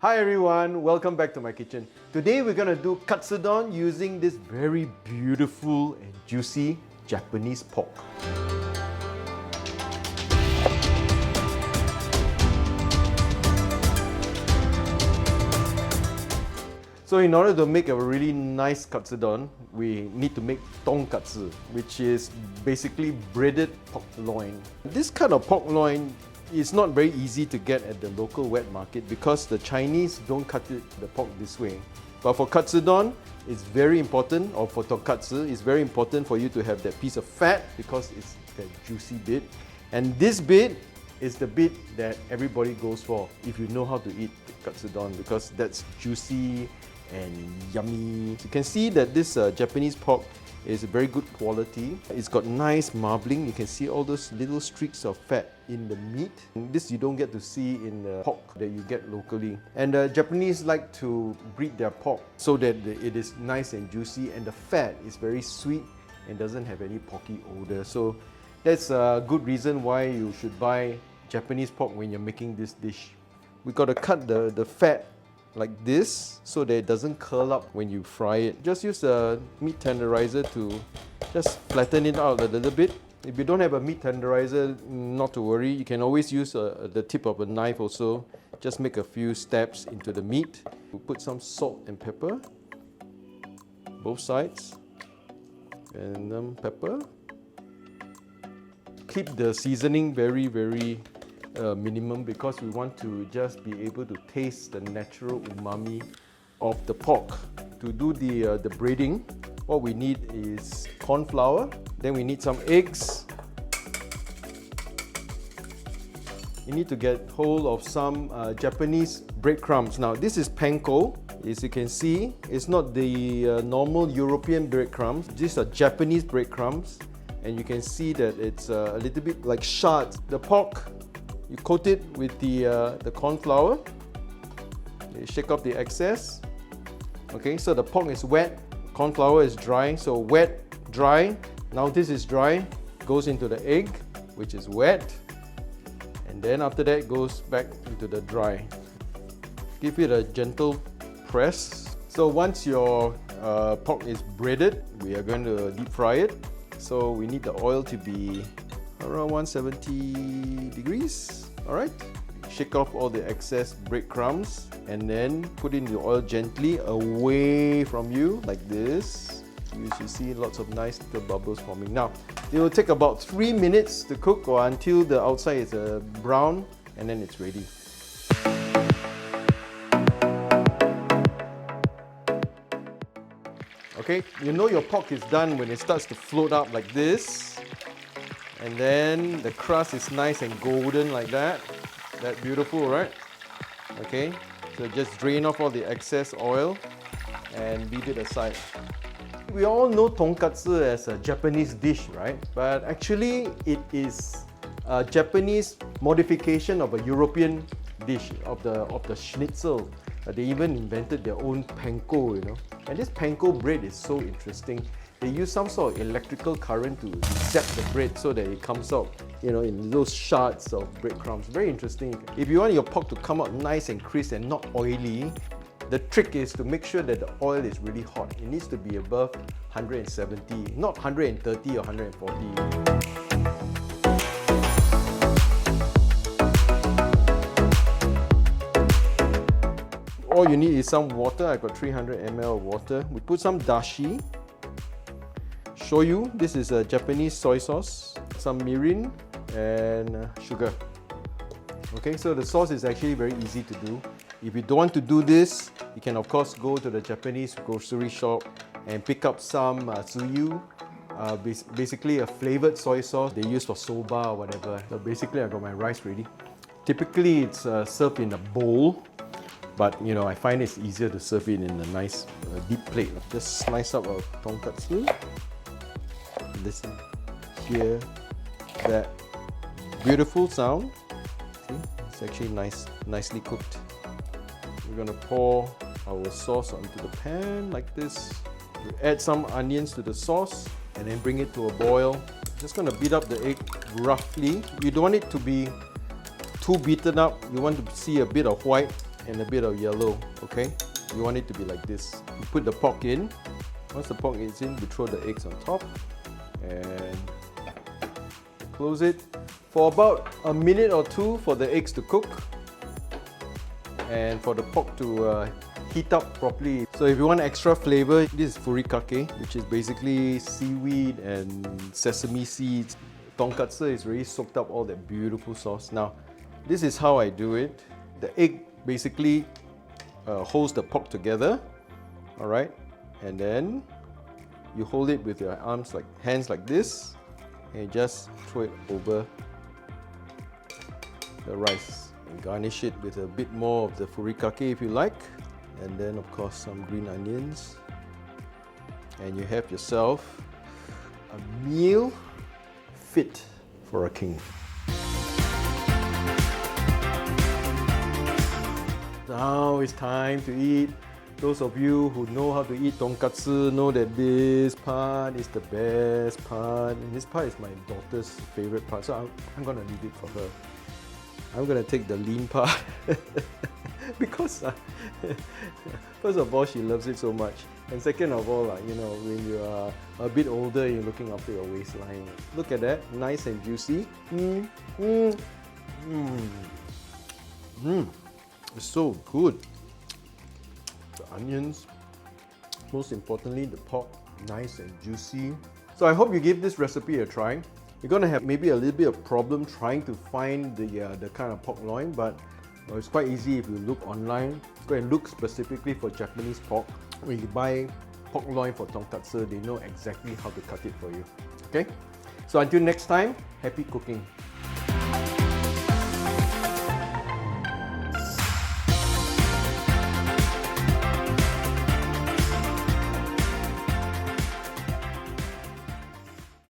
Hi everyone, welcome back to my kitchen. Today we're gonna do katsudon using this very beautiful and juicy Japanese pork. So in order to make a really nice katsudon, we need to make tonkatsu, which is basically breaded pork loin. This kind of pork loin is not very easy to get at the local wet market because the Chinese don't cut the pork this way. But for katsudon, it's very important, or for tonkatsu, it's very important for you to have that piece of fat because it's that juicy bit. And this bit is the bit that everybody goes for if you know how to eat katsudon because that's juicy and yummy. You can see that this Japanese pork is a very good quality. It's got nice marbling. You can see all those little streaks of fat in the meat. This you don't get to see in the pork that you get locally. And the Japanese like to breed their pork so that it is nice and juicy, and the fat is very sweet and doesn't have any porky odor. So that's a good reason why you should buy Japanese pork when you're making this dish. We got to cut the fat like this so that it doesn't curl up when you fry it. Just use a meat tenderizer to just flatten it out a little bit. If you don't have a meat tenderizer, not to worry. You can always use the tip of a knife also. Just make a few stabs into the meat. We'll put some salt and pepper, both sides, and pepper. Keep the seasoning very minimum because we want to just be able to taste the natural umami of the pork. To do the breading, what we need is corn flour, then we need some eggs. You need to get hold of some Japanese breadcrumbs. Now this is panko. As you can see, it's not the normal European breadcrumbs. These are Japanese breadcrumbs, and you can see that it's a little bit like shards. The pork, you coat it with the corn flour. You shake off the excess. Okay, so the pork is wet, corn flour is dry. So wet, dry. Now this is dry. Goes into the egg, which is wet, and then after that goes back into the dry. Give it a gentle press. So once your pork is breaded, we are going to deep fry it. So we need the oil to be around 170 degrees. Alright, shake off all the excess breadcrumbs and then put in the oil gently away from you like this. You should see lots of nice little bubbles forming. Now, it will take about 3 minutes to cook, or until the outside is brown, and then it's ready. Okay, you know your pork is done when it starts to float up like this. And then the crust is nice and golden like that. That's beautiful, right? Okay, so just drain off all the excess oil and leave it aside. We all know tonkatsu as a Japanese dish, right? But actually it is a Japanese modification of a European dish, of the schnitzel. They even invented their own panko, you know. And this panko bread is so interesting. They use some sort of electrical current to zap the bread so that it comes out, you know, in those shards of breadcrumbs. Very interesting. If you want your pork to come out nice and crisp and not oily, the trick is to make sure that the oil is really hot. It needs to be above 170, not 130 or 140. All you need is some water. I got 300 ml of water. We put some dashi, shoyu. This is a Japanese soy sauce, some mirin, and sugar. Okay, so the sauce is actually very easy to do. If you don't want to do this, you can of course go to the Japanese grocery shop and pick up some tsuyu. Basically a flavored soy sauce they use for soba or whatever. So basically I got my rice ready. Typically it's served in a bowl, but you know, I find it's easier to serve it in a nice deep plate. Just slice up a tonkatsu. Listen, hear that beautiful sound. See, it's actually nicely cooked. We're gonna pour our sauce onto the pan like this. We add some onions to the sauce and then bring it to a boil. Just gonna beat up the egg roughly. You don't want it to be too beaten up. You want to see a bit of white. and a bit of yellow, okay? You want it to be like this. You put the pork in. Once the pork is in, you throw the eggs on top and close it for about a minute or two for the eggs to cook and for the pork to heat up properly. So if you want extra flavor, this is furikake, which is basically seaweed and sesame seeds. Tonkatsu is really soaked up all that beautiful sauce. Now, this is how I do it. The egg basically holds the pork together, all right? And then you hold it with your hands like this, and you just throw it over the rice. And garnish it with a bit more of the furikake if you like. And then of course some green onions. And you have yourself a meal fit for a king. Now it's time to eat. Those of you who know how to eat tonkatsu know that this part is the best part. And this part is my daughter's favorite part, so I'm gonna leave it for her. I'm gonna take the lean part because first of all, she loves it so much, and second of all, you know, when you are a bit older, you're looking after your waistline. Look at that, nice and juicy. It's so good. The onions, most importantly the pork, nice and juicy. So I hope you give this recipe a try. You're gonna have maybe a little bit of problem trying to find the kind of pork loin, but it's quite easy if you look online. Go and look specifically for Japanese pork. When you buy pork loin for tonkatsu, they know exactly how to cut it for you. Okay? So until next time, happy cooking.